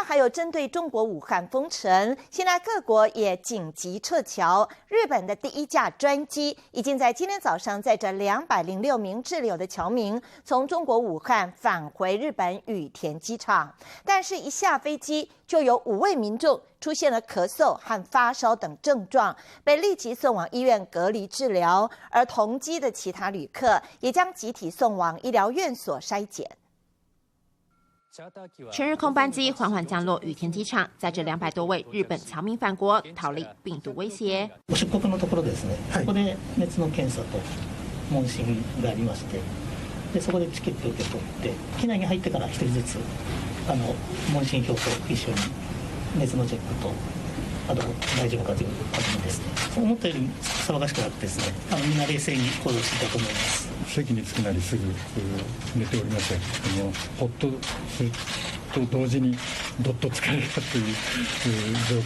外，还有针对中国武汉封城，现在各国也紧急撤侨。日本的第一架专机已经在今天早上载着206名滞留的侨民，从中国武汉返回日本羽田机场。但是，一下飞机就有5位民众出现了咳嗽和发烧等症状，被立即送往医院隔离治疗。而同机的其他旅客也将集体送往医疗院所筛检。 全日空班机缓缓降落羽田機場，載着200多位日本僑民返國，逃離病毒威脅。出国のところですね。ここで熱の検査と問診がありまして、でそこでチケットを受け取って、機内に入ってから1人ずつ問診票と一緒に熱のチェックと。 あと大丈夫かという確認ですね。思ったより騒がしくなってですね、みんな冷静に行動していたと思います。席に着くなりすぐ寝ておりまして、ほっとすると同時にどっと疲れたという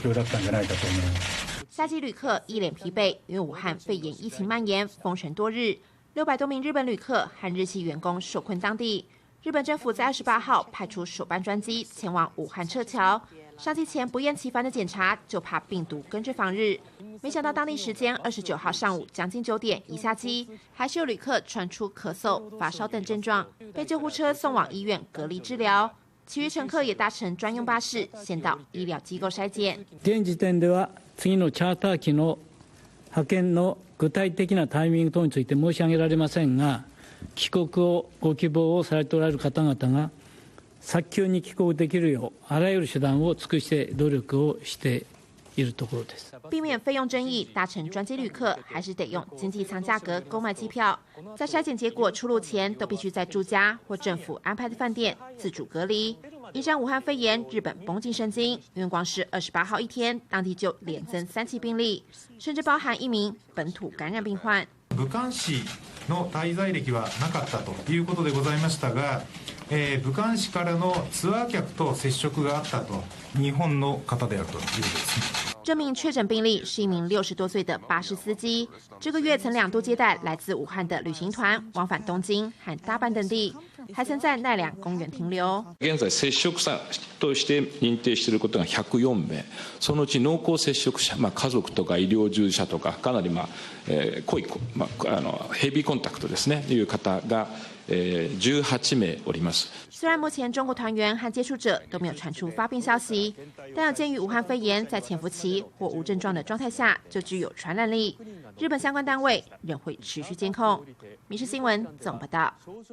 状況だったんじゃないかと思います。下机旅客一脸疲惫，因为武汉肺炎疫情蔓延，封城多日，600多名日本旅客和日系员工受困当地。日本政府在28号派出首班专机前往武汉撤侨。 上机前不厌其烦的检查，就怕病毒跟着访日。没想到当地时间29号上午将近9点一下机，还是有旅客传出咳嗽、发烧等症状，被救护車送往醫院隔離治療。其餘乘客也搭乘專用巴士，先到醫療機構篩檢。現時点では次のチャーター機の派遣の具体的なタイミング等について申し上げられませんが、帰国をご希望をされておられる方々が 早急に帰国できるようあらゆる手段を尽くして努力をしているところです。避免费用争议，搭乘专机旅客还是得用经济舱价格购买机票。在筛检结果出炉前，都必须在住家或政府安排的饭店自主隔離。因战武汉肺炎，日本绷紧神经，因为光是28号一天，当地就连增3起病例，甚至包含1名本土感染病患。武漢市の滞在歴はなかったということでございましたが。 武漢市からのツアー客と接触があったと日本の方であるということですね。这名确诊病例是一名60多岁的巴士司机，这个月曾2度接待来自武汉的旅行团，往返東京和大阪等地，还曾在奈良公園停留。現在接触者として認定していることが104名、そのうち濃厚接触者、家族とか医療従事者とかかなり濃いヘビーコンタクトですねいう方が。 18名おります。虽然目前中国团员和接触者都没有传出发病消息，但有鉴于武汉肺炎在潜伏期或无症状的状态下就具有传染力，日本相关单位仍会持续监控。民视新闻总报道。